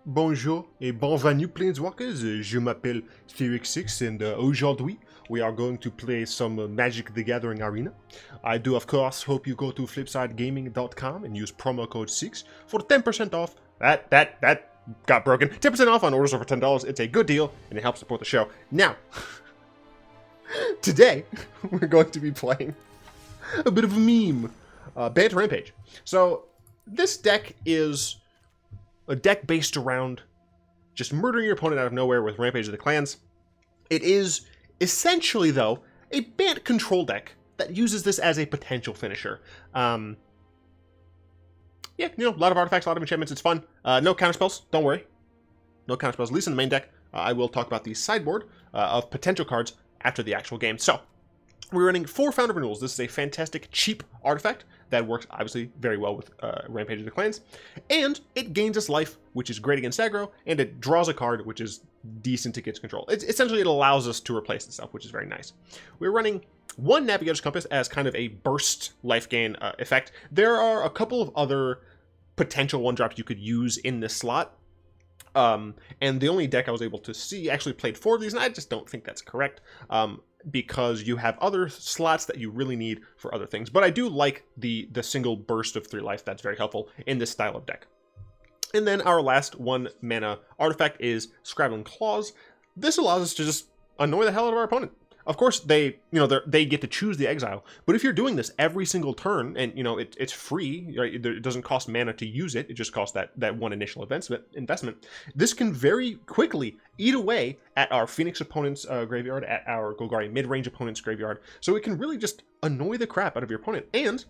Bonjour et bienvenue Planeswalkers, je m'appelle Felix6 and aujourd'hui we are going to play some Magic the Gathering Arena. I do of course hope you go to flipsidegaming.com and use promo code 6 for 10% off. That got broken. 10% off on orders over $10. It's a good deal and it helps support the show. Now, today we're going to be playing a bit of a meme, Bant Rampage. So this deck is a deck based around just murdering your opponent out of nowhere with Rampage of the Clans. It is essentially, though, a Bant control deck that uses this as a potential finisher. Yeah, a lot of artifacts, a lot of enchantments. It's fun. No counterspells. Don't worry. No counterspells, at least in the main deck. I will talk about the sideboard of potential cards after the actual game. So, we're running 4 Fountain of Renewals. This is a fantastic, cheap artifact that works, obviously, very well with Rampage of the Clans. And it gains us life, which is great against aggro, and it draws a card, which is decent against control. Essentially, it allows us to replace itself, which is very nice. We're running 1 Navigator's Compass as kind of a burst life gain effect. There are a couple of other potential 1-drops you could use in this slot. And the only deck I was able to see actually played 4 of these, and I just don't think that's correct. Because you have other slots that you really need for other things. But I do like the single burst of 3 life. That's very helpful in this style of deck. And then our last 1 mana artifact is Scrabbling Claws. This allows us to just annoy the hell out of our opponent. Of course, they get to choose the exile, but if you're doing this every single turn, and it's free, right? It doesn't cost mana to use it. It just costs that 1 initial investment. This can very quickly eat away at our Phoenix opponent's graveyard, at our Golgari mid-range opponent's graveyard. So it can really just annoy the crap out of your opponent. And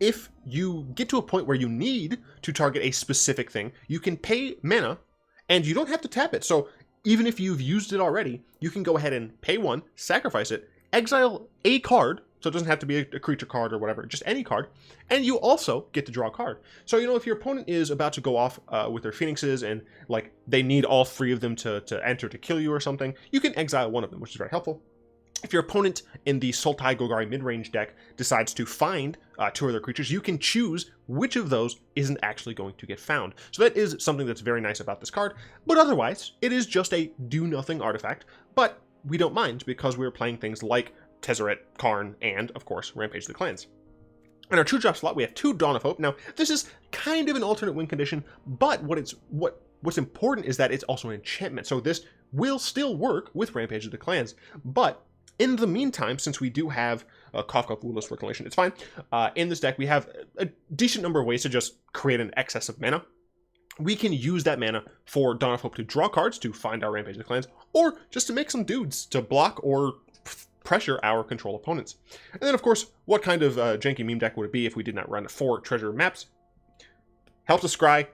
if you get to a point where you need to target a specific thing, you can pay mana, and you don't have to tap it. So even if you've used it already, you can go ahead and pay 1, sacrifice it, exile a card, so it doesn't have to be a creature card or whatever, just any card, and you also get to draw a card. So, if your opponent is about to go off with their Phoenixes and, they need all 3 of them to enter to kill you or something, you can exile 1 of them, which is very helpful. If your opponent in the Sultai Golgari midrange deck decides to find 2 other creatures, you can choose which of those isn't actually going to get found. So that is something that's very nice about this card, but otherwise, it is just a do-nothing artifact, but we don't mind because we're playing things like Tezzeret, Karn, and, of course, Rampage of the Clans. In our 2-drop slot, we have 2 Dawn of Hope. Now, this is kind of an alternate win condition, but what's important is that it's also an enchantment, so this will still work with Rampage of the Clans, but in the meantime, since we do have Wilderness Reclamation, it's fine. In this deck, we have a decent number of ways to just create an excess of mana. We can use that mana for Dawn of Hope to draw cards to find our Rampage of the Clans, or just to make some dudes to block or pressure our control opponents. And then, of course, what kind of janky meme deck would it be if we did not run 4 treasure maps? Helps us scry,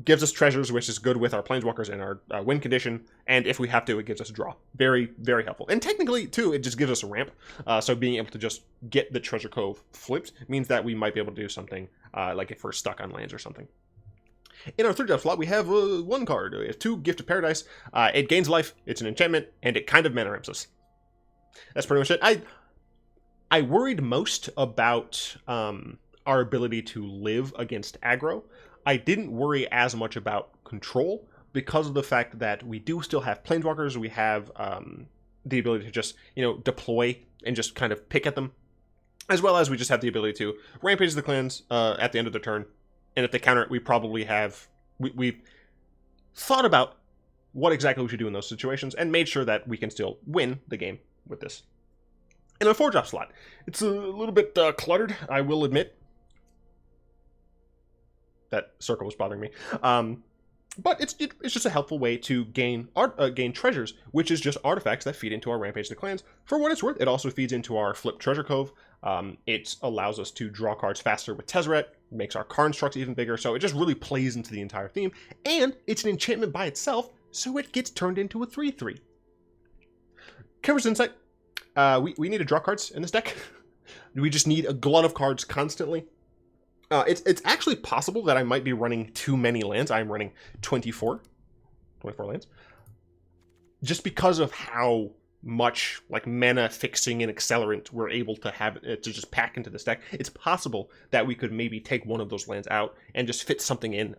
gives us treasures, which is good with our planeswalkers and our win condition, and if we have to, it gives us a draw. Very, very helpful. And technically, too, it just gives us a ramp, so being able to just get the treasure cove flipped means that we might be able to do something like if we're stuck on lands or something. In our 3-drop slot, we have 1 card. We have 2 Gift of Paradise. It gains life, it's an enchantment, and it kind of mana ramps us. That's pretty much it. I worried most about our ability to live against aggro. I didn't worry as much about control because of the fact that we do still have planeswalkers. We have the ability to just, deploy and just kind of pick at them, as well as we just have the ability to Rampage the Clans at the end of the turn. And if they counter it, we probably have, we've thought about what exactly we should do in those situations and made sure that we can still win the game with this. In a 4-drop slot, it's a little bit cluttered, I will admit. That circle was bothering me. But it's just a helpful way to gain treasures, which is just artifacts that feed into our Rampage of the Clans. For what it's worth, it also feeds into our Flip Treasure Cove. It allows us to draw cards faster with Tezzeret, makes our Karn structs even bigger, so it just really plays into the entire theme. And it's an enchantment by itself, so it gets turned into a 3/3. Chemister's Insight. We need to draw cards in this deck. We just need a glut of cards constantly. It's actually possible that I might be running too many lands. I'm running 24 lands. Just because of how much mana fixing and accelerant we're able to have to just pack into this deck, it's possible that we could maybe take one of those lands out and just fit something in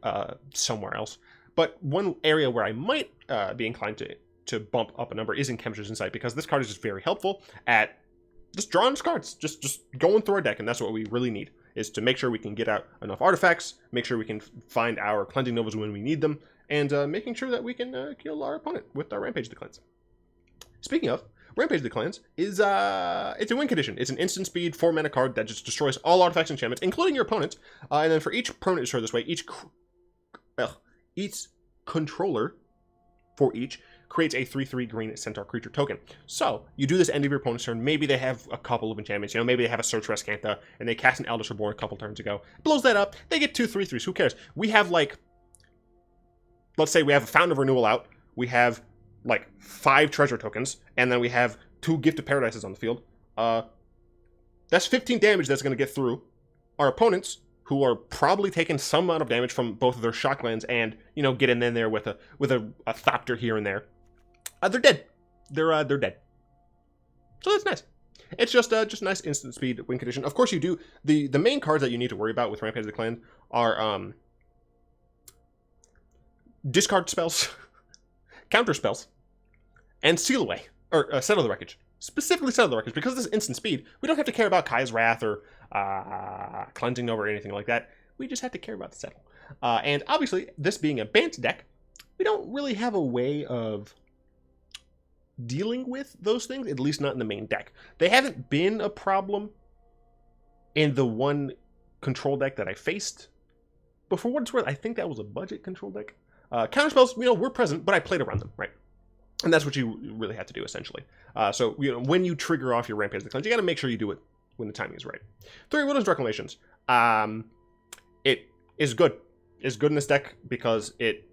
somewhere else. But one area where I might be inclined to bump up a number is in Chemister's Insight, because this card is just very helpful at just drawing cards, just going through our deck, and that's what we really need, is to make sure we can get out enough artifacts, make sure we can find our Cleansing Novas when we need them, and making sure that we can kill our opponent with our Rampage the Cleanse. Speaking of, Rampage the Cleanse is it's a win condition. It's an instant speed 4-mana card that just destroys all artifacts and enchantments, including your opponents. And then for each opponent destroyed this way, each controller for each creates a 3/3 green centaur creature token. So you do this end of your opponent's turn. Maybe they have a couple of enchantments. You know, maybe they have a Search Rescantha and they cast an Eldritch Reborn a couple turns ago. Blows that up. They get 2 3/3s. Who cares? We have like, let's say we have a Fountain of Renewal out. We have like 5 treasure tokens, and then we have 2 Gift of Paradises on the field. That's 15 damage that's going to get through our opponents, who are probably taking some amount of damage from both of their shocklands, and you know, getting in there with a Thopter here and there. They're dead. They're dead. So that's nice. It's just nice instant speed win condition. Of course, you do the main cards that you need to worry about with Rampage the Clan are discard spells, counter spells, and seal away, or settle the wreckage. Specifically settle the wreckage, because this instant speed, we don't have to care about Kai's Wrath or Cleansing Nova or anything like that. We just have to care about the settle. And obviously, this being a Bant deck, we don't really have a way of dealing with those things, at least not in the main deck. They haven't been a problem in the one control deck that I faced. But for what it's worth, I think that was a budget control deck. Counterspells, you know, were present, but I played around them, right? And that's what you really have to do, essentially. So, you know, when you trigger off your Rampage the Cleanse, you got to make sure you do it when the timing is right. 3 Wilderness Reclamations. It is good. It's good in this deck because it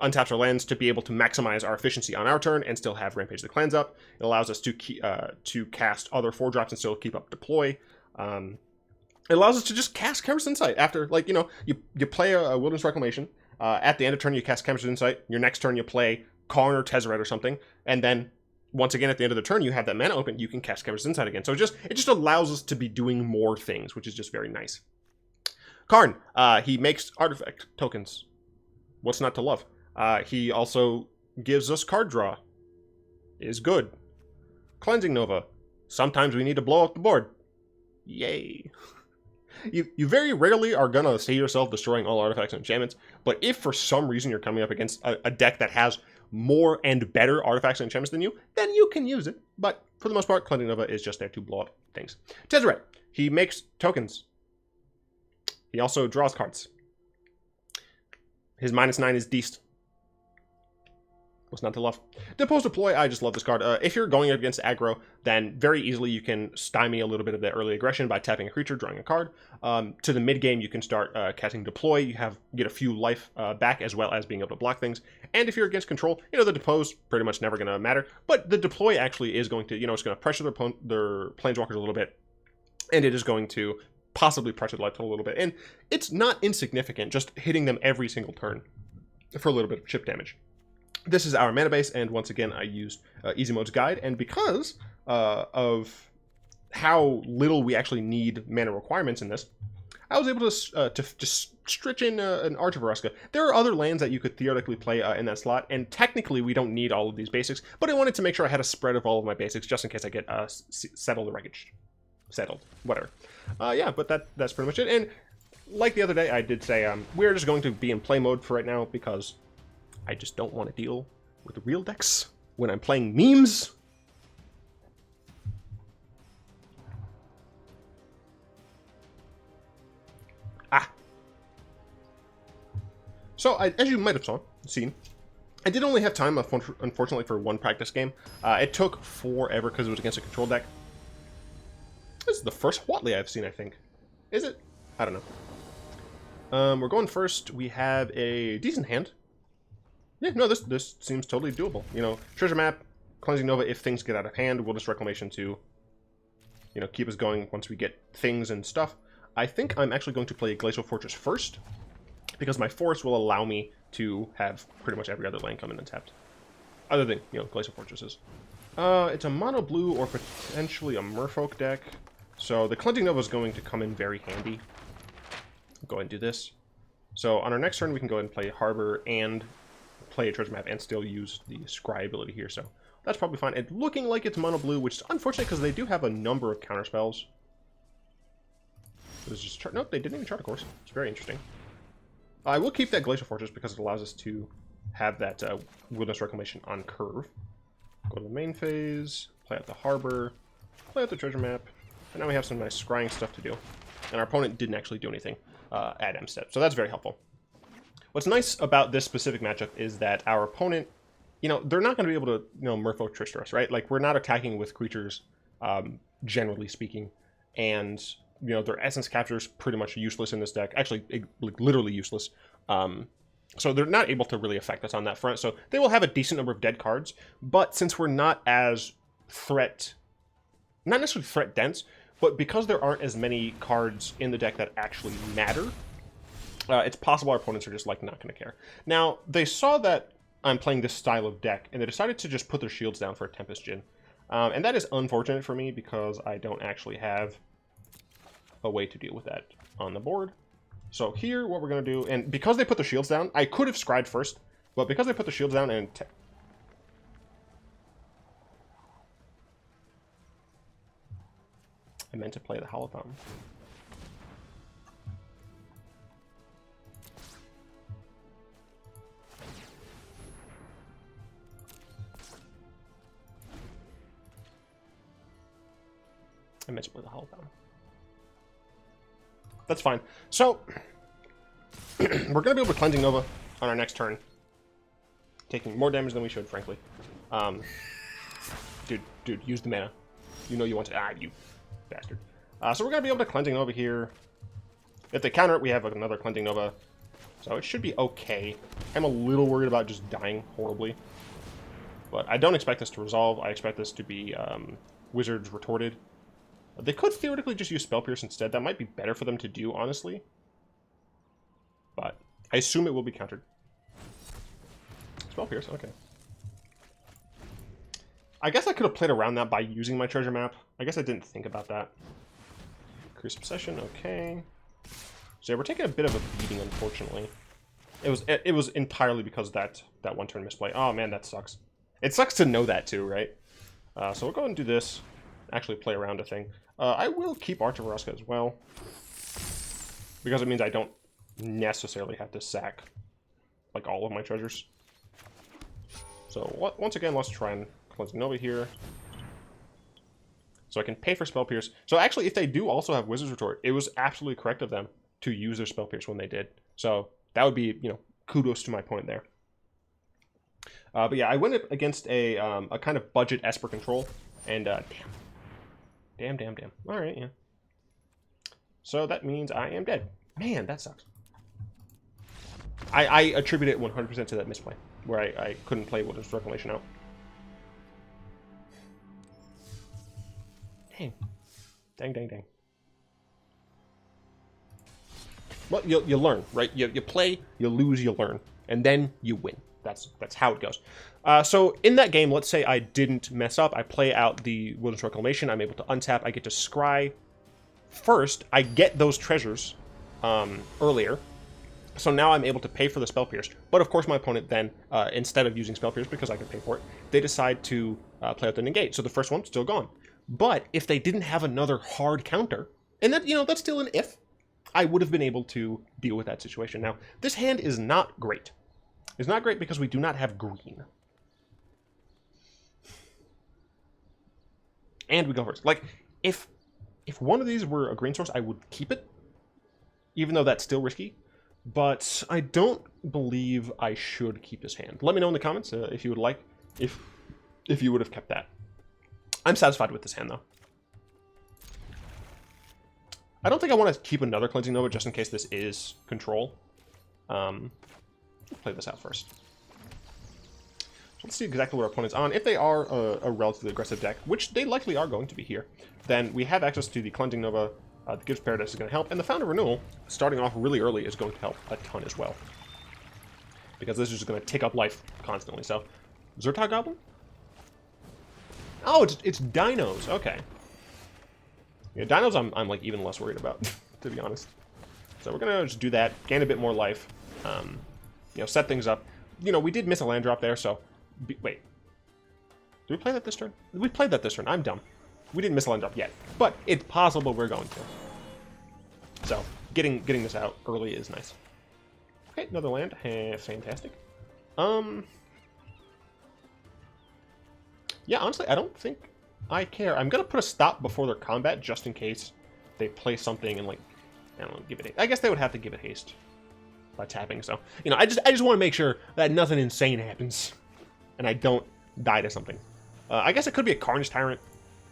untaps our lands to be able to maximize our efficiency on our turn and still have Rampage the Cleanse up. It allows us to cast other 4-drops and still keep up deploy. It allows us to just cast Chemister's Insight after, like, you know, you play a Wilderness Reclamation. At the end of turn, you cast Chemister's Insight. Your next turn, you play Karn or Tezzeret or something, and then once again at the end of the turn, you have that mana open. You can cast Chemister's Insight again. So it just allows us to be doing more things, which is just very nice. Karn, he makes artifact tokens. What's not to love? He also gives us card draw. Is good. Cleansing Nova. Sometimes we need to blow up the board. Yay. You very rarely are gonna see yourself destroying all artifacts and enchantments, but if for some reason you're coming up against a deck that has more and better artifacts and enchantments than you, then you can use it. But for the most part, Cleansing Nova is just there to blow up things. Tezzeret, he makes tokens. He also draws cards. His -9 is Deist. What's not to love? Depose Deploy, I just love this card. If you're going up against aggro, then very easily you can stymie a little bit of the early aggression by tapping a creature, drawing a card. To the mid game, you can start casting Deploy. You get a few life back, as well as being able to block things. And if you're against control, you know, the Depose pretty much never going to matter. But the Deploy actually is going to, you know, it's going to pressure their planeswalkers a little bit, and it is going to possibly pressure the life total a little bit. And it's not insignificant, just hitting them every single turn for a little bit of chip damage. This is our mana base, and once again, I used Easy Mode's Guide, and because of how little we actually need mana requirements in this, I was able to just stretch in an Arch of Orazca. There are other lands that you could theoretically play in that slot, and technically we don't need all of these basics, but I wanted to make sure I had a spread of all of my basics, just in case I get settled the wreckage. Settled. Whatever. Yeah, but that's pretty much it, and like the other day, I did say we're just going to be in play mode for right now, because I just don't want to deal with the real decks when I'm playing memes. So, as you might have seen, I did only have time, unfortunately, for one practice game. It took forever because it was against a control deck. This is the first Whatley I've seen, I think. Is it? I don't know. We're going first. We have a decent hand. Yeah, no, this seems totally doable. You know, Treasure Map, Cleansing Nova if things get out of hand, Wilderness Reclamation to, you know, keep us going once we get things and stuff. I think I'm actually going to play Glacial Fortress first, because my forest will allow me to have pretty much every other land come in untapped. Other than, you know, Glacial Fortresses. It's a mono blue or potentially a Merfolk deck, so the Cleansing Nova is going to come in very handy. I'll go ahead and do this. So on our next turn, we can go ahead and play Harbor and play a treasure map and still use the Scry ability here. So that's probably fine. It's looking like it's mono blue, which is unfortunate because they do have a number of counter spells. There's just nope, they didn't even chart a course. It's very interesting. I will keep that Glacial Fortress because it allows us to have that Wilderness Reclamation on curve. Go to the main phase, play out the Harbor, play out the treasure map, and now we have some nice scrying stuff to do. And our opponent didn't actually do anything at M step, so that's very helpful. What's nice about this specific matchup is that our opponent, you know, they're not going to be able to, you know, Merfolk Trister us, right? Like, we're not attacking with creatures, generally speaking, and, you know, their essence capture is pretty much useless in this deck. Actually, like, literally useless. So they're not able to really affect us on that front. So they will have a decent number of dead cards, but since we're not as not necessarily threat dense, but because there aren't as many cards in the deck that actually matter, it's possible our opponents are just, like, not going to care. Now, they saw that I'm playing this style of deck, and they decided to just put their shields down for a Tempest Djinn. And that is unfortunate for me because I don't actually have a way to deal with that on the board. So here, what we're going to do, and because they put the shields down, I could have scried first, but because they put the shields down and... I meant to play the Hallowed Fountain. I meant to play the Hallowed Fountain. That's fine. So, we're going to be able to Cleansing Nova on our next turn. Taking more damage than we should, frankly. Dude, use the mana. You know you want to... Ah, you bastard. So we're going to be able to Cleansing Nova here. If they counter it, we have another Cleansing Nova. So it should be okay. I'm a little worried about just dying horribly. But I don't expect this to resolve. I expect this to be Wizards Retorted. They could theoretically just use Spell Pierce instead. That might be better for them to do, honestly. But I assume it will be countered. Spell Pierce, okay. I guess I could have played around that by using my treasure map. I guess I didn't think about that. Increase Obsession, okay. So yeah, we're taking a bit of a beating, unfortunately. It was entirely because of that one turn misplay. Oh man, that sucks. It sucks to know that too, right? So we'll go ahead and do this. Actually play around a thing. I will keep Arch of Orazca as well, because it means I don't necessarily have to sack like all of my treasures. So once again, let's try and Cleansing Nova here, so I can pay for Spell Pierce. So actually, if they do also have Wizard's Retort, it was absolutely correct of them to use their Spell Pierce when they did. So that would be, you know, kudos to my point there. But yeah, I went up against a kind of budget Esper control, and damn. All right, yeah. So that means I am dead. Man, that sucks. I attribute it 100% to that misplay, where I couldn't play Wilderness Reclamation out. Dang. Well, you learn, right? You play, you lose, you learn, and then you win. That's how it goes. So in that game, let's say I didn't mess up. I play out the Wilderness Reclamation. I'm able to untap. I get to scry first. I get those treasures earlier. So now I'm able to pay for the Spell Pierce. But of course, my opponent then, instead of using Spell Pierce, because I can pay for it, they decide to play out the Negate. So the first one's still gone. But if they didn't have another hard counter, and that, you know, that's still an if, I would have been able to deal with that situation. Now, this hand is not great. It's not great because we do not have green. And we go first. Like, if one of these were a green source, I would keep it, even though that's still risky. But I don't believe I should keep this hand. Let me know in the comments if you would like, if you would have kept that. I'm satisfied with this hand, though. I don't think I want to keep another Cleansing Nova just in case this is control. Let's play this out first. So let's see exactly what our opponent's on. If they are a relatively aggressive deck, which they likely are going to be here, then we have access to the Cleansing Nova. The Gift of Paradise is going to help, and the Fountain of Renewal, starting off really early, is going to help a ton as well. Because this is just going to take up life constantly. So, Zertog Goblin? Oh, it's Dinos. Okay. Yeah, Dinos I'm like even less worried about, to be honest. So we're going to just do that, gain a bit more life, you know, set things up. You know, we did miss a land drop there, so... wait. Did we play that this turn? We played that this turn. I'm dumb. We didn't miss a land drop yet, but it's possible we're going to. So, getting this out early is nice. Okay, another land. Fantastic. Yeah, honestly, I don't think I care. I'm going to put a stop before their combat just in case they play something and, like, I don't know, give it... I guess they would have to give it haste by tapping, so... You know, I just want to make sure that nothing insane happens and I don't die to something. I guess it could be a Karn's Tyrant,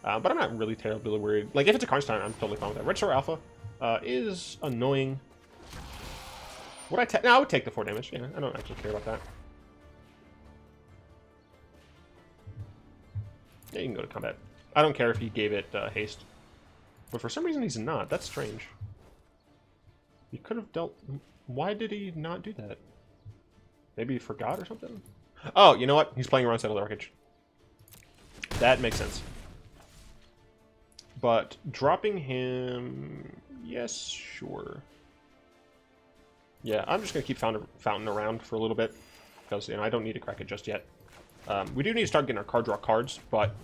but I'm not really terribly worried. Like, if it's a Karn's Tyrant, I'm totally fine with that. Red Star Alpha is annoying. Would I take... No, I would take the 4 damage. Yeah, I don't actually care about that. Yeah, you can go to combat. I don't care if he gave it haste. But for some reason he's not. That's strange. He could have dealt... Why did he not do that? Maybe he forgot or something? Oh, you know what? He's playing around Settled Wreckage. That makes sense. But dropping him... Yes, sure. Yeah, I'm just going to keep Fountain around for a little bit. Because, you know, I don't need to crack it just yet. We do need to start getting our card draw cards, but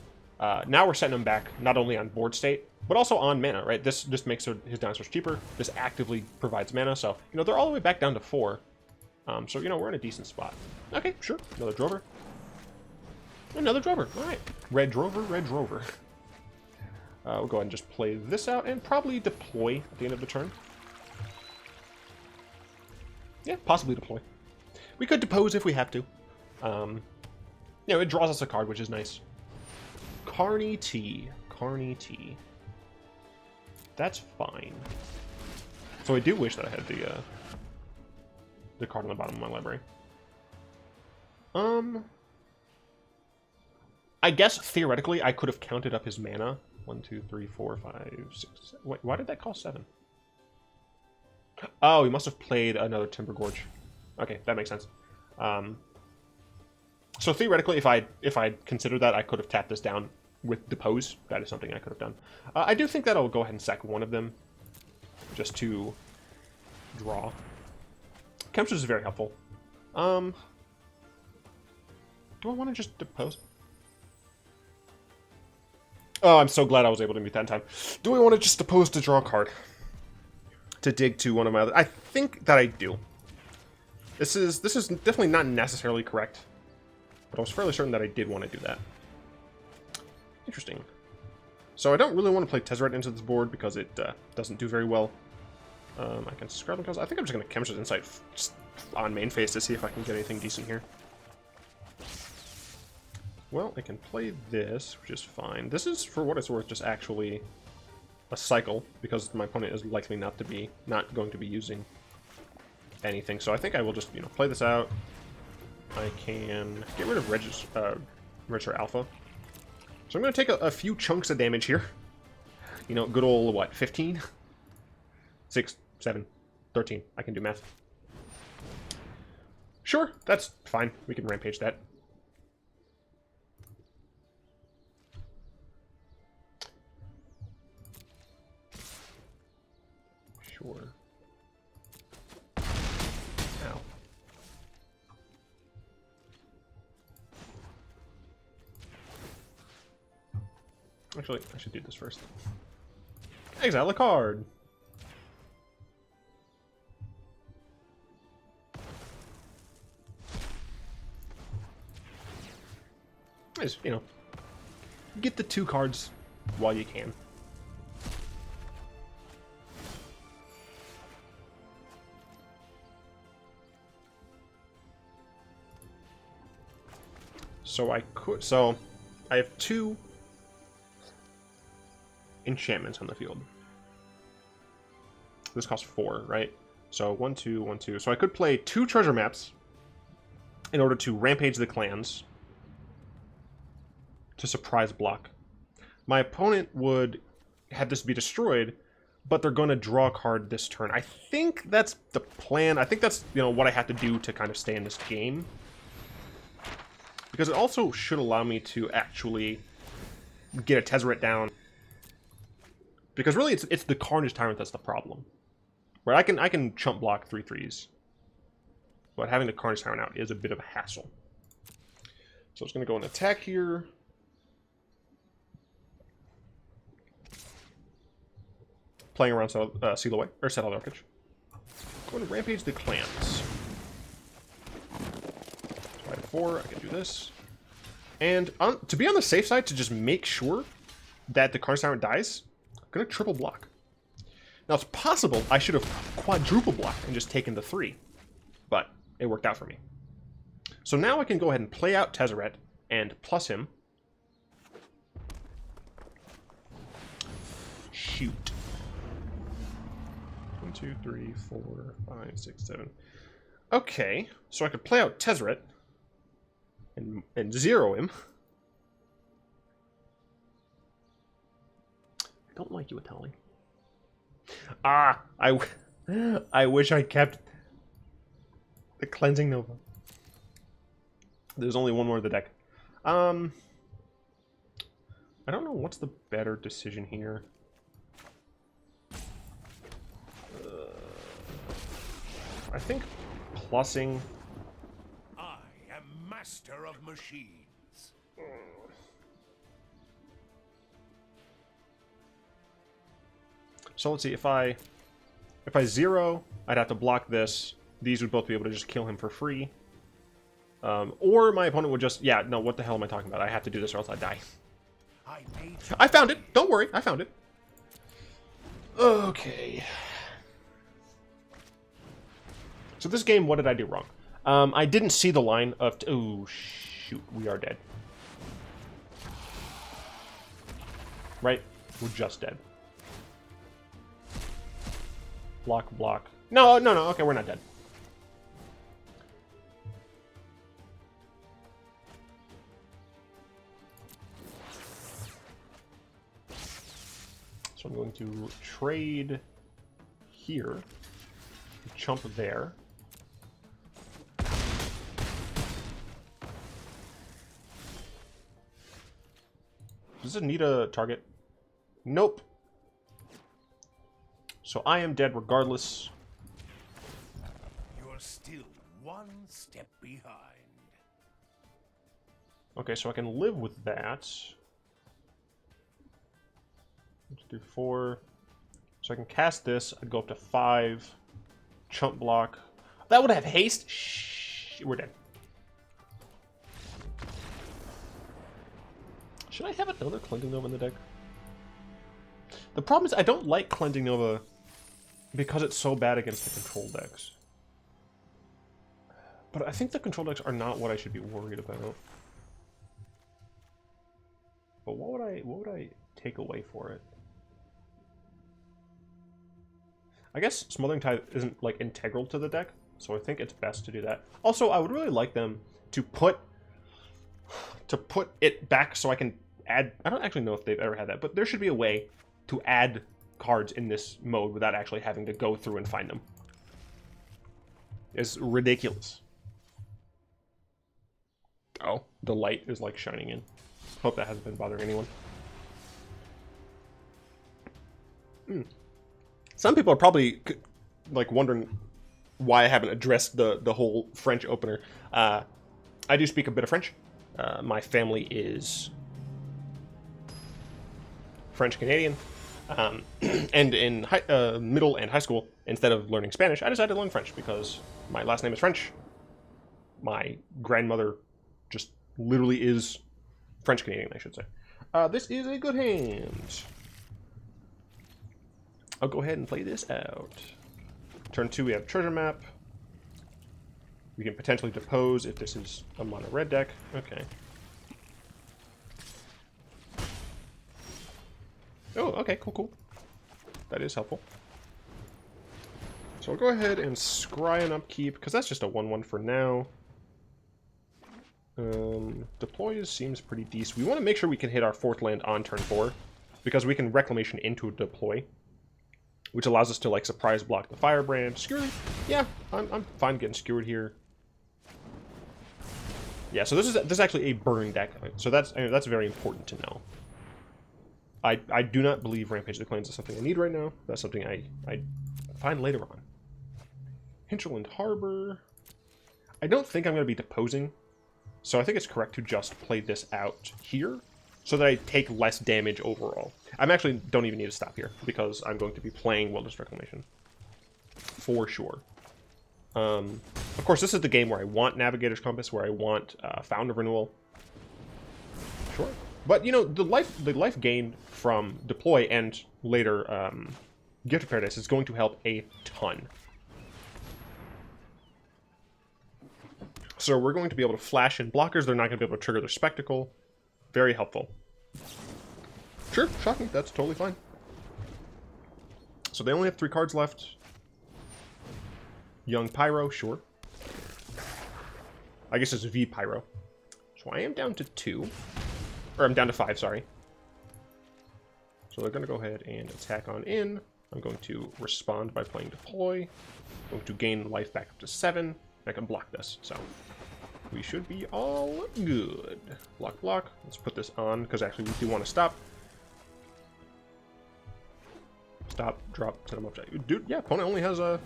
now we're setting them back not only on board state, but also on mana, right? This just makes his dinosaurs cheaper. This actively provides mana, so, you know, they're all the way back down to 4. So, you know, we're in a decent spot. Okay, sure. Another Drover. Another Drover. All right. Red Drover, Red Drover. We'll go ahead and just play this out and probably deploy at the end of the turn. Yeah, possibly deploy. We could depose if we have to. You know, it draws us a card, which is nice. Carny T. Carny T. That's fine. So I do wish that I had the card on the bottom of my library. I guess theoretically I could have counted up his mana. 1, 2, 3, 4, 5, 6. Wait, why did that cost 7? Oh, he must have played another Timber Gorge. Okay, that makes sense. So theoretically, if I considered that, I could have tapped this down with Depose. That is something I could have done. I do think that I'll go ahead and sack one of them just to draw. Chemister is very helpful. Do I want to just Depose? Oh, I'm so glad I was able to mute that in time. Do I want to just Depose to draw a card? To dig to one of my other... I think that I do. This is definitely not necessarily correct. But I was fairly certain that I did want to do that. Interesting. So I don't really want to play Tezzeret into this board because it doesn't do very well. I can Scrabbling Claws. I think I'm just going to Chemister's Insight just on main phase to see if I can get anything decent here. Well, I can play this, which is fine. This is, for what it's worth, just actually a cycle, because my opponent is likely not going to be using anything. So I think I will just, you know, play this out. I can get rid of Register Alpha. So I'm going to take a few chunks of damage here. You know, good old, what, 15? 6, 7, 13. I can do math. Sure, that's fine. We can Rampage that. Sure. Ow. Actually, I should do this first. Exile a card. Just, you know, get the 2 cards while you can. So I have 2 enchantments on the field. This costs 4, right? So 1, 2, 1, 2. So I could play 2 treasure maps in order to Rampage the clans to surprise block. My opponent would have this be destroyed, but they're going to draw a card this turn. I think that's the plan. I think that's, you know, what I have to do to kind of stay in this game. Because it also should allow me to actually get a Tezzeret down. Because really, it's the Carnage Tyrant that's the problem. Right, I can chump block 3/3s, but having the Karn Tyrant out is a bit of a hassle. So it's going to go and attack here. Playing around Seal Away, or Settled Wreckage. Going to Rampage the Clans. 5/4, I can do this. And to be on the safe side, to just make sure that the Karn Tyrant dies, I'm going to triple block. Now, it's possible I should have quadruple blocked and just taken the 3, but it worked out for me. So now I can go ahead and play out Tezzeret and plus him. Shoot. 1, 2, 3, 4, 5, 6, 7. Okay, so I could play out Tezzeret and zero him. I don't like you, Atali. Ah, I wish I kept the Cleansing Nova. There's only one more of the deck. I don't know what's the better decision here. I think plussing. I am master of machines. So let's see, if I zero, I'd have to block this. These would both be able to just kill him for free. Or my opponent would just, yeah, no, what the hell am I talking about? I have to do this or else I die. I found it. Don't worry, I found it. Okay. So this game, what did I do wrong? I didn't see the line of... Oh, shoot, we are dead. Right? We're just dead. Block, block. No, no, no. Okay, we're not dead. So I'm going to trade here. Chump there. Does it need a target? Nope. So I am dead regardless. You're still one step behind. Okay, so I can live with that. 1, 2, 3, 4. So I can cast this. I'd go up to 5. Chump block. That would have haste. Shh, we're dead. Should I have another Cleansing Nova in the deck? The problem is I don't like Cleansing Nova because it's so bad against the control decks. But I think the control decks are not what I should be worried about. But what would I take away for it? I guess Smothering Tithe isn't like integral to the deck, so I think it's best to do that. Also, I would really like them to put it back so I can add... I don't actually know if they've ever had that, but there should be a way to add cards in this mode without actually having to go through and find them. It's ridiculous. Oh, the light is like shining in. Hope that hasn't been bothering anyone. Some people are probably like wondering why I haven't addressed the whole French opener. I do speak a bit of French. My family is French-Canadian. And in middle and high school, instead of learning Spanish, I decided to learn French because my last name is French. My grandmother just literally is French-Canadian, I should say. This is a good hand. I'll go ahead and play this out. Turn 2, we have Treasure Map. We can potentially Depose if this is a mono red deck. Okay. Oh, okay, cool, cool. That is helpful. So I'll go ahead and scry an upkeep, because that's just a 1/1 for now. Deploy seems pretty decent. We want to make sure we can hit our 4th land on turn 4, because we can Reclamation into a Deploy, which allows us to like surprise block the Firebrand. Skewered? Yeah, I'm fine getting skewered here. Yeah, so this is actually a burn deck, so that's very important to know. I do not believe Rampage the Clans is something I need right now. That's something I find later on. Hinterland Harbor. I don't think I'm going to be deposing, so I think it's correct to just play this out here so that I take less damage overall. I'm actually don't even need to stop here because I'm going to be playing Wilderness Reclamation for sure. Of course, this is the game where I want Navigator's Compass, where I want Fountain of Renewal. Sure. But, you know, the life gained from Deploy and later Gift of Paradise is going to help a ton. So we're going to be able to flash in blockers. They're not going to be able to trigger their Spectacle. Very helpful. Sure, shocking. That's totally fine. So they only have 3 cards left. Young Pyro, sure. I guess it's V Pyro. So I am down to 2. Or I'm down to 5, sorry. So they're going to go ahead and attack on in. I'm going to respond by playing Deploy. I'm going to gain life back up to 7. I can block this, so we should be all good. Block, block. Let's put this on, because actually we do want to stop. Stop, drop, set him up. Dude, yeah, opponent only has 1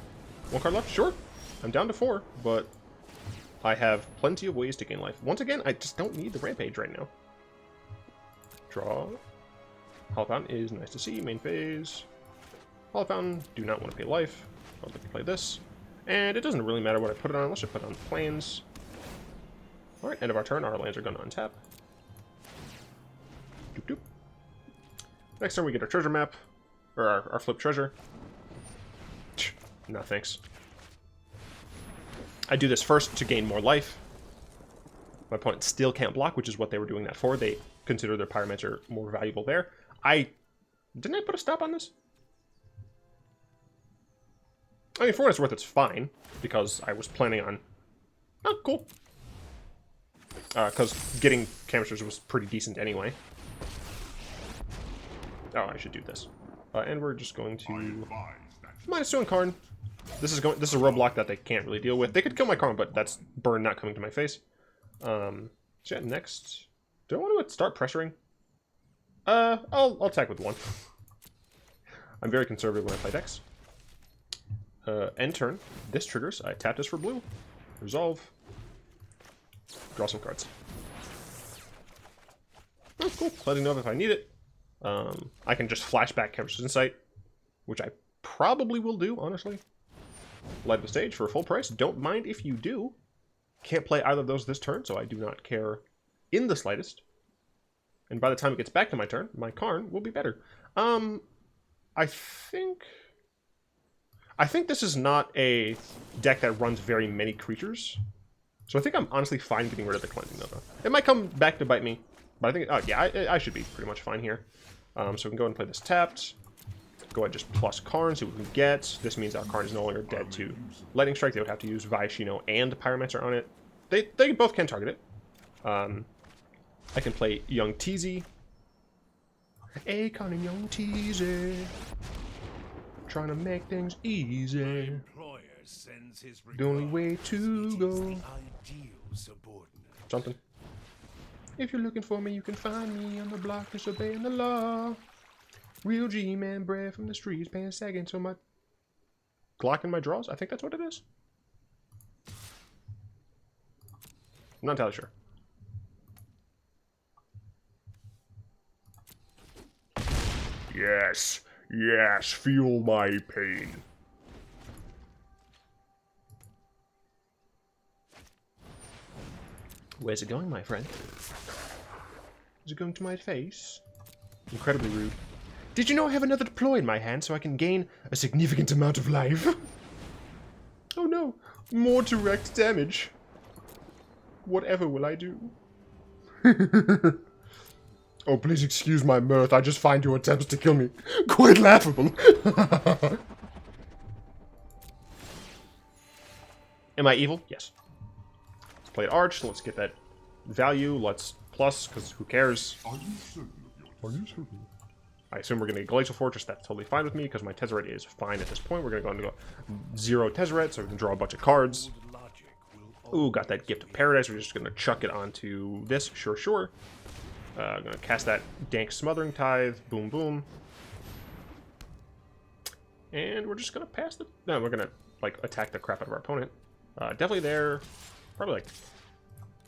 card left. Sure, I'm down to 4, but I have plenty of ways to gain life. Once again, I just don't need the Rampage right now. Draw. Hallowed Fountain is nice to see. Main phase. Hallowed Fountain, do not want to pay life. I'll play this. And it doesn't really matter what I put it on. Let's just put it on plains. Alright, end of our turn. Our lands are going to untap. Doop doop. Next turn we get our treasure map. Or our flip treasure. No thanks. I do this first to gain more life. My opponent still can't block, which is what they were doing that for. They consider their Pyromancer more valuable there. Didn't I put a stop on this? I mean, for what it's worth, it's fine, because I was planning on... Oh, cool. Because getting Chemisters was pretty decent anyway. Oh, I should do this. And we're just going to... -2 on Karn. This is a roadblock that they can't really deal with. They could kill my Karn, but that's burn not coming to my face. So yeah, next... Do I want to start pressuring? I'll attack with 1. I'm very conservative when I play decks. End turn. This triggers. I tap this for blue. Resolve. Draw some cards. Oh, cool. Letting know if I need it. I can just flashback Chemister's Insight, which I probably will do, honestly. Light the stage for a full price. Don't mind if you do. Can't play either of those this turn, so I do not care in the slightest. And by the time it gets back to my turn, my Karn will be better. I think this is not a deck that runs very many creatures. So I think I'm honestly fine getting rid of the Cleansing Nova. It might come back to bite me, but I think, oh yeah, I should be pretty much fine here. So we can go ahead and play this tapped. Go ahead and just plus Karn, see what we can get. This means our Karn is no longer dead to Lightning Strike. They would have to use Viashino and Pyromancer on it. They both can target it. I can play Young Teezy. Hey, Karn and Young Teezy. Trying to make things easy. The only way to go. Something. If you're looking for me, you can find me on the block, disobeying the law. Real G-man, bread from the streets, paying second to my Glock in my draws. I think that's what it is. I'm not entirely sure. Yes, yes, feel my pain. Where's it going, my friend? Is it going to my face? Incredibly rude. Did you know I have another deploy in my hand so I can gain a significant amount of life? Oh no, more direct damage. Whatever will I do? Oh, please excuse my mirth. I just find your attempts to kill me quite laughable. Am I evil? Yes. Let's play Arch. Let's get that value. Let's plus, because who cares? Are you certain? I assume we're going to get Glacial Fortress. That's totally fine with me, because my Tezzeret is fine at this point. We're going to go and go 0 Tezzeret, so we can draw a bunch of cards. Ooh, got that Gift of Paradise. We're just going to chuck it onto this. Sure, sure. I'm going to cast that dank Smothering Tithe. Boom, boom. And we're just going to pass the... No, we're going to, like, attack the crap out of our opponent. Definitely there. Probably, like,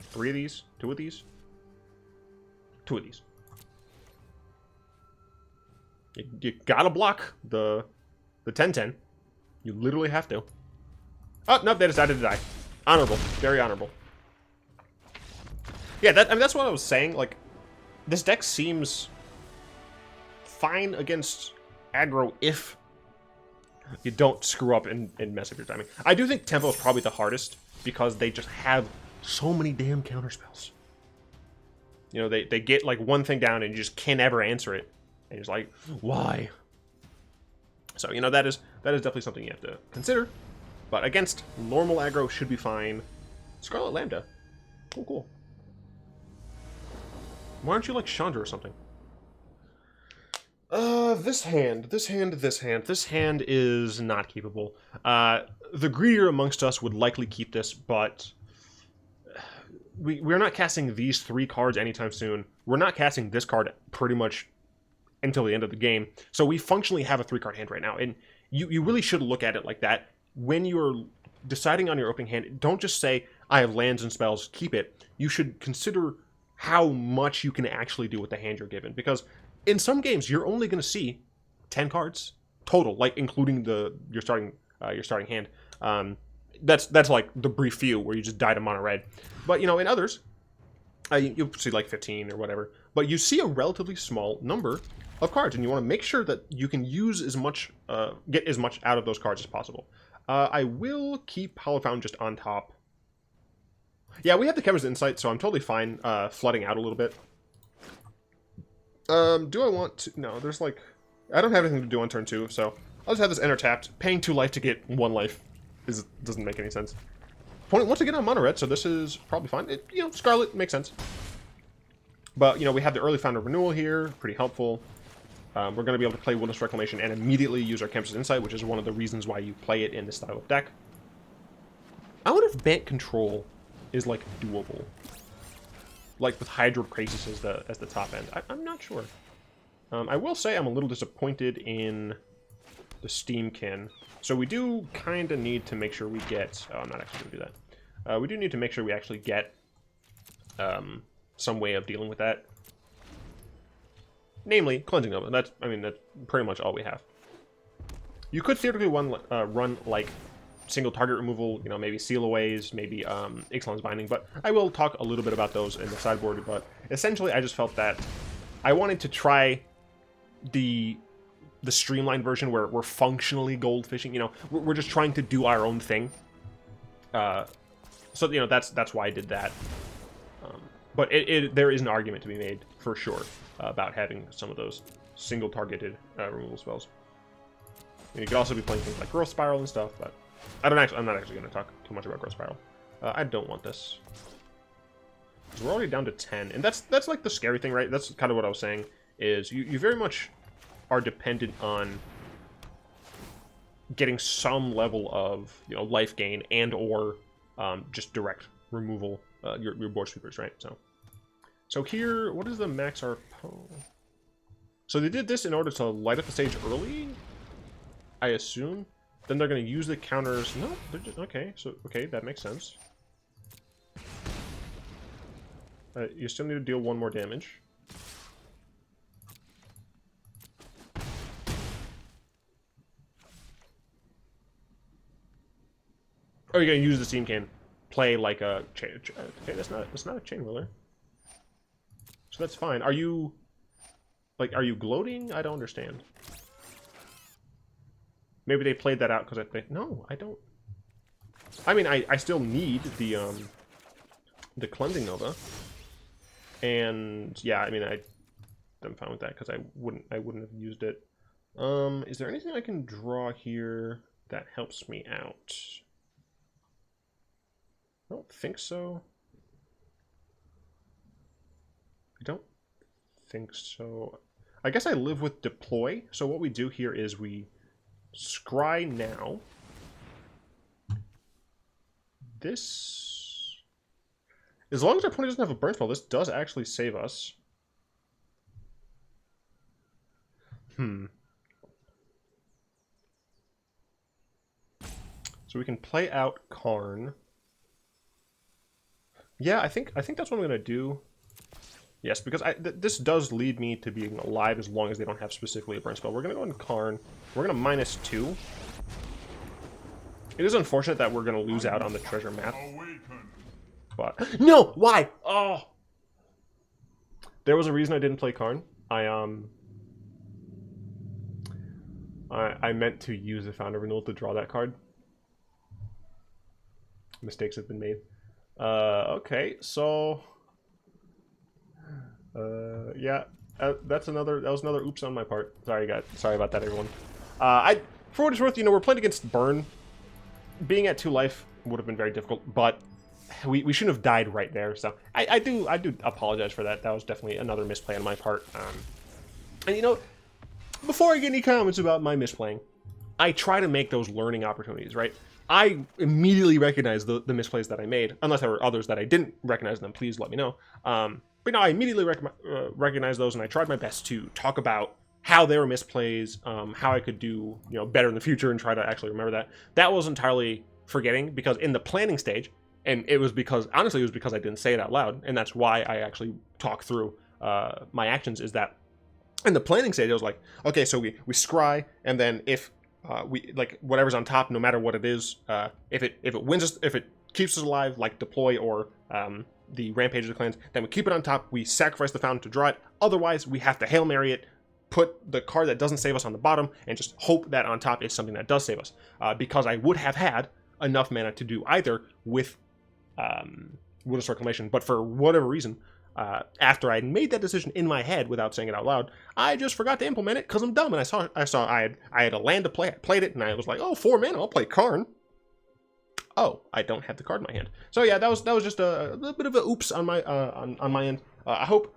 3 of these. 2 of these. 2 of these. You gotta block the 10-10. You literally have to. Oh, no, they decided to die. Honorable. Very honorable. Yeah, that's what I was saying. Like, this deck seems fine against aggro if you don't screw up and mess up your timing. I do think Tempo is probably the hardest because they just have so many damn counterspells. You know, they get like one thing down and you just can't ever answer it. And it's like, why? So, you know, that is definitely something you have to consider. But against normal aggro should be fine. Scarlet Lambda. Cool, cool. Why aren't you like Chandra or something? This hand is not keepable. The greedier amongst us would likely keep this, but we're not casting these 3 cards anytime soon. We're not casting this card pretty much until the end of the game. So we functionally have a 3-card hand right now, and you really should look at it like that. When you're deciding on your opening hand, don't just say, I have lands and spells, keep it. You should consider how much you can actually do with the hand you're given, because in some games you're only going to see 10 cards total, like including your starting hand. That's like the brief few where you just die to mono red. But you know, in others, you'll see like 15 or whatever. But you see a relatively small number of cards, and you want to make sure that you can use as much, get as much out of those cards as possible. I will keep Hallowed Fountain just on top. Yeah, we have the Chemister's Insight, so I'm totally fine flooding out a little bit. Do I want to... No, there's like... I don't have anything to do on turn 2, so I'll just have this enter tapped. Paying 2 life to get 1 life doesn't make any sense. Opponent wants to get on mono red, so this is probably fine. You know, Scarlet makes sense. But, you know, we have the early Fountain of Renewal here. Pretty helpful. We're going to be able to play Wilderness Reclamation and immediately use our Chemister's Insight, which is one of the reasons why you play it in this style of deck. I wonder if Bant Control is, like, doable. Like, with Hydroid Krasis as the top end. I'm not sure. I will say I'm a little disappointed in the Steamkin. So we do kind of need to make sure we get... Oh, I'm not actually going to do that. We do need to make sure we actually get some way of dealing with that. Namely, Cleansing Nova. That's pretty much all we have. You could theoretically run like single target removal, you know, maybe Sealaways, maybe Ixalan's Binding, but I will talk a little bit about those in the sideboard. But essentially, I just felt that I wanted to try the streamlined version where we're functionally goldfishing. You know, we're just trying to do our own thing. So you know, that's why I did that. But there is an argument to be made for sure about having some of those single targeted removal spells. And you could also be playing things like Growth Spiral and stuff, but I'm not actually going to talk too much about Growth Spiral. I don't want this. We're already down to 10, and that's like the scary thing, right? That's kind of what I was saying, is you very much are dependent on getting some level of, you know, life gain and or just direct removal, your board sweepers, right? So here, what is the max RPO? So they did this in order to light up the stage early, I assume. Then they're going to use the counters. No, they're just... Okay, so... Okay, that makes sense. You still need to deal 1 more damage. Oh, you're going to use the Steam Can. Play like a... Okay, that's not a Chain Whirler. So that's fine. Are you... Like, are you gloating? I don't understand. Maybe they played that out because I think... No, I don't... I mean, I still need the Cleansing Nova. And, yeah, I mean, I'm fine with that because I wouldn't have used it. Is there anything I can draw here that helps me out? I don't think so. I don't think so. I guess I live with Deploy. So what we do here is we scry now. This... As long as our opponent doesn't have a burn spell, this does actually save us. So we can play out Karn. Yeah, I think that's what I'm gonna do. Yes, because this does lead me to being alive as long as they don't have specifically a burn spell. We're gonna go in Karn. We're gonna -2. It is unfortunate that we're gonna lose out on the treasure map. But no, why? Oh, there was a reason I didn't play Karn. I meant to use the Fountain of Renewal to draw that card. Mistakes have been made. Okay, so yeah, that was another oops on my part. Sorry, guys. Sorry about that, everyone. For what it's worth, we're playing against Burn. Being at 2 life would have been very difficult, but we shouldn't have died right there. So I do apologize for that. That was definitely another misplay on my part. And before I get any comments about my misplaying, I try to make those learning opportunities, right? I immediately recognize the misplays that I made, unless there were others that I didn't recognize them. Please let me know. But no, I immediately recognize those, and I tried my best to talk about how they were misplays, how I could do better in the future, and try to actually remember that. That was entirely forgetting, because in the planning stage, and it was because I didn't say it out loud, and that's why I actually talk through my actions. Is that in the planning stage, I was like, okay, so we scry, and then if we whatever's on top, no matter what it is, if it wins us, if it keeps us alive, like deploy or the Rampage of the Clans, then we keep it on top. We sacrifice the Fountain to draw it. Otherwise, we have to Hail Mary it, put the card that doesn't save us on the bottom, and just hope that on top is something that does save us. Because I would have had enough mana to do either with Wilderness Reclamation, but for whatever reason, after I made that decision in my head without saying it out loud, I just forgot to implement it because I'm dumb. And I saw I had a land to play. I played it, and I was like, oh, 4 mana, I'll play Karn. Oh, I don't have the card in my hand. So yeah, that was just a little bit of a oops on my on my end. I hope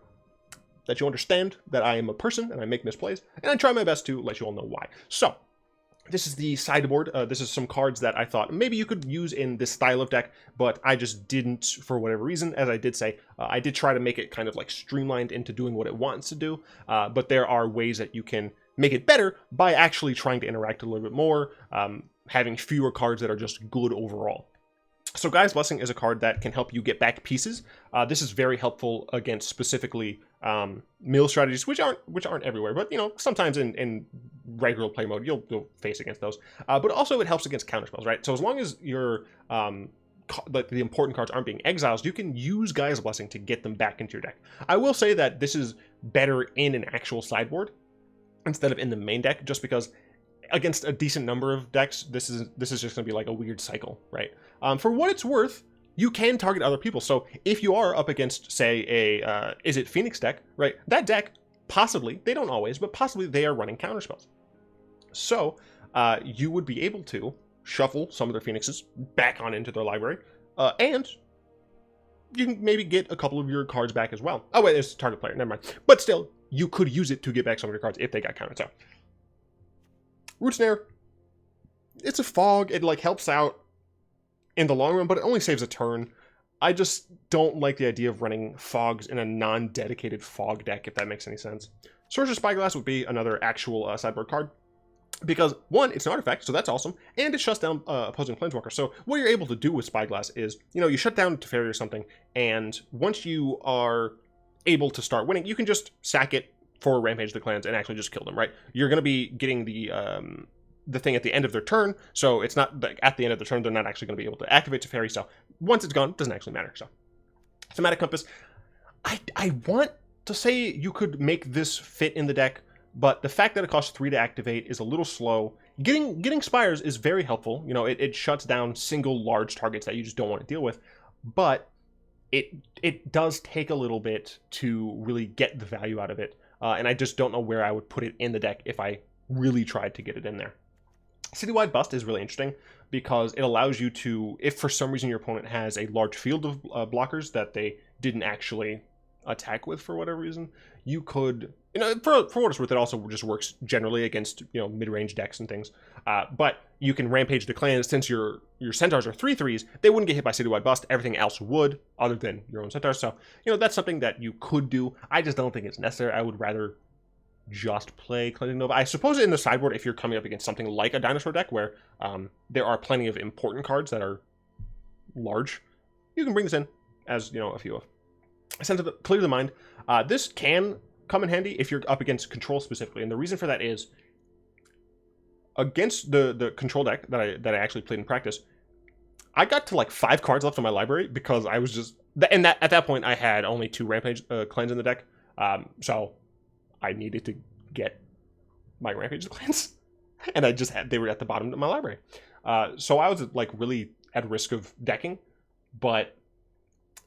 that you understand that I am a person and I make misplays, and I try my best to let you all know why. So this is the sideboard. This is some cards that I thought maybe you could use in this style of deck, but I just didn't for whatever reason. As I did say, I did try to make it kind of like streamlined into doing what it wants to do, but there are ways that you can make it better by actually trying to interact a little bit more, having fewer cards that are just good overall. So Gaia's Blessing is a card that can help you get back pieces. This is very helpful against specifically mill strategies, which aren't everywhere, but sometimes in regular play mode you'll face against those. But also it helps against counterspells, right? So as long as your the important cards aren't being exiled, you can use Gaia's Blessing to get them back into your deck. I will say that this is better in an actual sideboard instead of in the main deck, just because against a decent number of decks, this is just going to be like a weird cycle, right? For what it's worth, you can target other people. So if you are up against, say, a is it Phoenix deck, right? That deck, possibly, they don't always, but possibly they are running counterspells. So you would be able to shuffle some of their Phoenixes back on into their library, and you can maybe get a couple of your cards back as well. Oh wait, it's target player, never mind. But still, you could use it to get back some of your cards if they got countered. So Root Snare, it's a fog. It helps out in the long run, but it only saves a turn. I just don't like the idea of running fogs in a non-dedicated fog deck, if that makes any sense. Sorcerer's Spyglass would be another actual sideboard card, because one, it's an artifact, so that's awesome, and it shuts down opposing planeswalkers. So what you're able to do with Spyglass is, you shut down Teferi or something, and once you are able to start winning, you can just sack it for Rampage the Clans and actually just kill them, right? You're going to be getting the thing at the end of their turn, so it's not at the end of the turn, they're not actually going to be able to activate Teferi, so once it's gone, it doesn't actually matter. So Thematic Compass, I want to say you could make this fit in the deck, but the fact that it costs 3 to activate is a little slow. Getting Spires is very helpful. It shuts down single large targets that you just don't want to deal with, but it does take a little bit to really get the value out of it. And I just don't know where I would put it in the deck if I really tried to get it in there. Citywide Bust is really interesting because it allows you to, if for some reason your opponent has a large field of blockers that they didn't actually attack with for whatever reason, you could, for what it's worth, it also just works generally against, mid-range decks and things. But you can Rampage the Clans. Since your Centaurs are 3/3s, they wouldn't get hit by Citywide Bust. Everything else would, other than your own Centaurs. So, that's something that you could do. I just don't think it's necessary. I would rather just play Cleansing Nova. I suppose in the sideboard, if you're coming up against something like a dinosaur deck where there are plenty of important cards that are large, you can bring this in as, you know, a few of. Sense of Clear the Mind. This can come in handy if you're up against control specifically, and the reason for that is against the control deck that I actually played in practice, I got to like 5 cards left in my library because I was just, and that at that point I had only 2 Rampage clans in the deck, so I needed to get my Rampage clans, and they were at the bottom of my library, so I was like really at risk of decking, but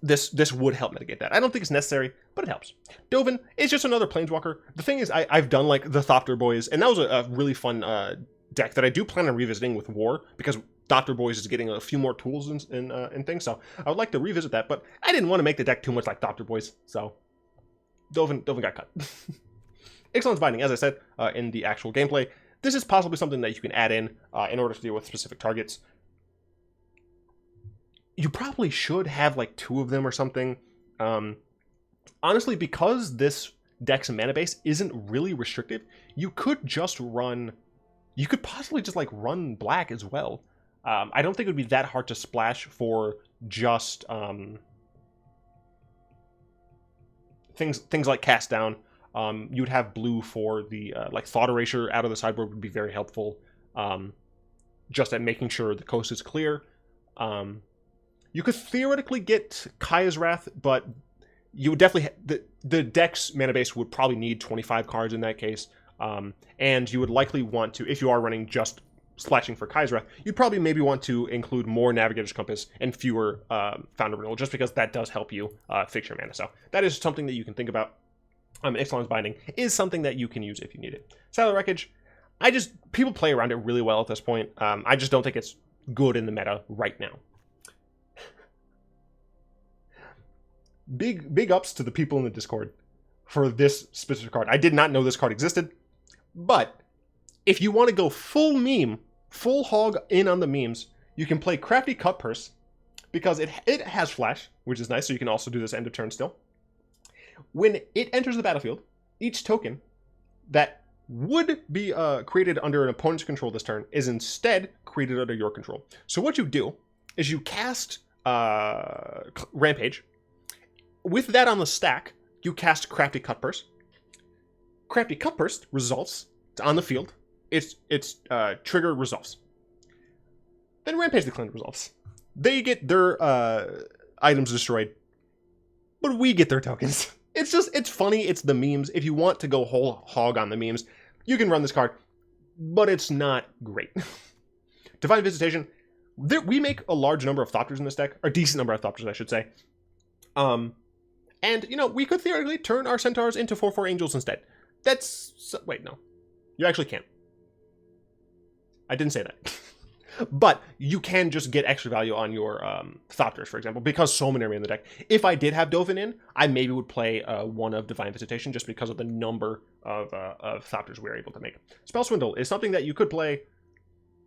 this would help mitigate that. I don't think it's necessary, but it helps. Dovin is just another Planeswalker. The thing is, I've done like the Thopter Boys, and that was a really fun deck that I do plan on revisiting with War, because Thopter Boys is getting a few more tools and things, so I would like to revisit that, but I didn't want to make the deck too much like Thopter Boys, so Dovin got cut. Ixalan's Binding, as I said in the actual gameplay, this is possibly something that you can add in order to deal with specific targets. You probably should have like 2 of them or something. Honestly, because this deck's mana base isn't really restrictive, you could possibly just like run black as well. I don't think it would be that hard to splash for just things like Cast Down. You'd have blue for the like Thought Erasure out of the sideboard would be very helpful. Just at making sure the coast is clear. You could theoretically get Kaya's Wrath, but you would definitely the deck's mana base would probably need 25 cards in that case, and you would likely want to, if you are running just splashing for Kaya's Wrath, you'd probably maybe want to include more Navigator's Compass and fewer Fountain of Renewal, just because that does help you fix your mana. So that is something that you can think about. Ixalan's Binding is something that you can use if you need it. Silent Wreckage, people play around it really well at this point. I just don't think it's good in the meta right now. Big ups to the people in the Discord for this specific card. I did not know this card existed, but if you want to go full meme, full hog in on the memes, you can play Crafty Cut Purse, because it has flash, which is nice, so you can also do this end of turn still. When it enters the battlefield, each token that would be created under an opponent's control this turn is instead created under your control. So what you do is you cast Rampage. With that on the stack, you cast Crafty Cut Purse. Crafty Cut Purse results on the field. Its trigger resolves. Then Rampage the Clan resolves. They get their items destroyed, but we get their tokens. It's funny. It's the memes. If you want to go whole hog on the memes, you can run this card, but it's not great. Divine Visitation. We make a large number of Thopters in this deck, or a decent number of Thopters, I should say. And, you know, we could theoretically turn our Centaurs into 4/4 Angels instead. Wait, no. You actually can't. I didn't say that. But you can just get extra value on your Thopters, for example, because so many are in the deck. If I did have Dovin in, I maybe would play one of Divine Visitation just because of the number of Thopters we're able to make. Spell Swindle is something that you could play.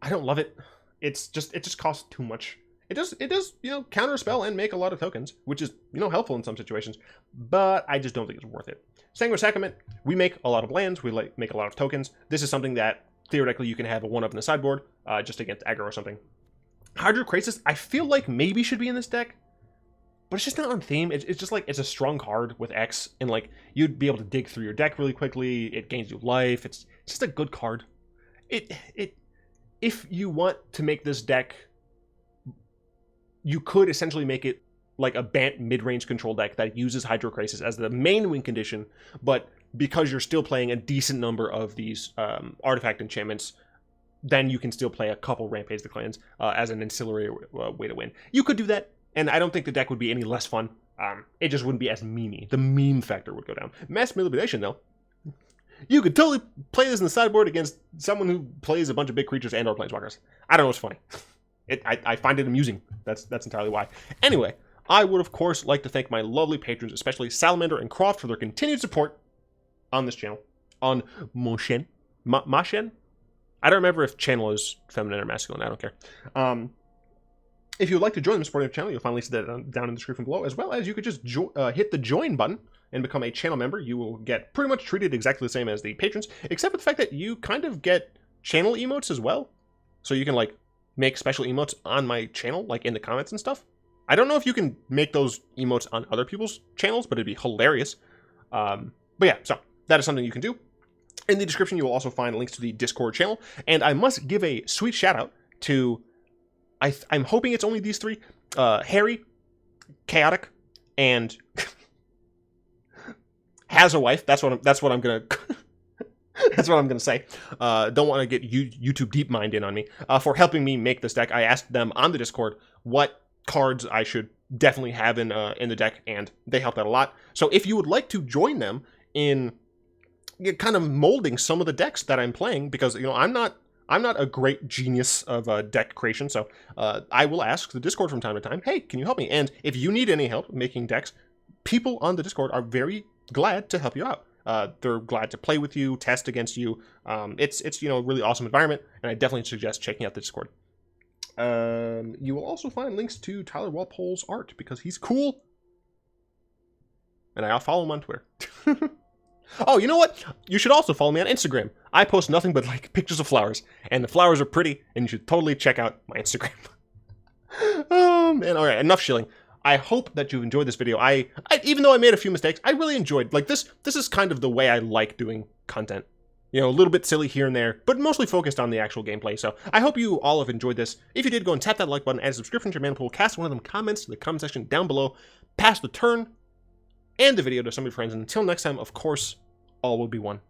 I don't love it. It just costs too much. It does, you know, counter a spell and make a lot of tokens, which is, you know, helpful in some situations, but I just don't think it's worth it. Sanguine Sacrament, we make a lot of lands, we make a lot of tokens. This is something that theoretically you can have a 1-up in the sideboard, just against aggro or something. Hydrocrisis, I feel like maybe should be in this deck, but it's just not on theme. It's just like, it's a strong card with X, and like, you'd be able to dig through your deck really quickly, it gains you life, it's just a good card. If you want to make this deck, you could essentially make it like a Bant mid-range control deck that uses Hydrocrisis as the main win condition, but because you're still playing a decent number of these artifact enchantments, then you can still play a couple Rampage the Clans as an ancillary way to win. You could do that, and I don't think the deck would be any less fun. It just wouldn't be as memey. The meme factor would go down. Mass Manipulation, though. You could totally play this in the sideboard against someone who plays a bunch of big creatures and or Planeswalkers. I don't know what's funny. I find it amusing. That's entirely why. Anyway, I would of course like to thank my lovely patrons, especially Salamander and Croft, for their continued support on this channel. On Moshen. Mashen? I don't remember if channel is feminine or masculine. I don't care. If you would like to join the supporting channel, you'll finally see that down in the description below, as well as you could just hit the join button and become a channel member, you will get pretty much treated exactly the same as the patrons, except for the fact that you kind of get channel emotes as well. So you can like make special emotes on my channel, like in the comments and stuff. I don't know if you can make those emotes on other people's channels, but it'd be hilarious. But yeah, so that is something you can do. In the description, you will also find links to the Discord channel. And I must give a sweet shout out to, I'm hoping it's only these three, Harry, Chaotic, and has a wife. That's what I'm gonna that's what I'm gonna say. Don't want to get YouTube DeepMind in on me for helping me make this deck. I asked them on the Discord what cards I should definitely have in the deck, and they helped out a lot. So if you would like to join them in kind of molding some of the decks that I'm playing, because I'm not a great genius of deck creation, so I will ask the Discord from time to time, hey, can you help me? And if you need any help making decks, people on the Discord are very glad to help you out. They're glad to play with you, test against you. It's a really awesome environment, and I definitely suggest checking out the Discord. You will also find links to Tyler Walpole's art, because he's cool. And I'll follow him on Twitter. Oh, you know what? You should also follow me on Instagram. I post nothing but like pictures of flowers, and the flowers are pretty, and you should totally check out my Instagram. Oh man, all right, enough shilling. I hope that you've enjoyed this video. I even though I made a few mistakes, I really enjoyed, like, this is kind of the way I like doing content. A little bit silly here and there, but mostly focused on the actual gameplay. So I hope you all have enjoyed this. If you did, go and tap that like button, add a subscription to your mana pool, cast one of them comments in the comment section down below, pass the turn and the video to some of your friends, and until next time, of course, all will be one.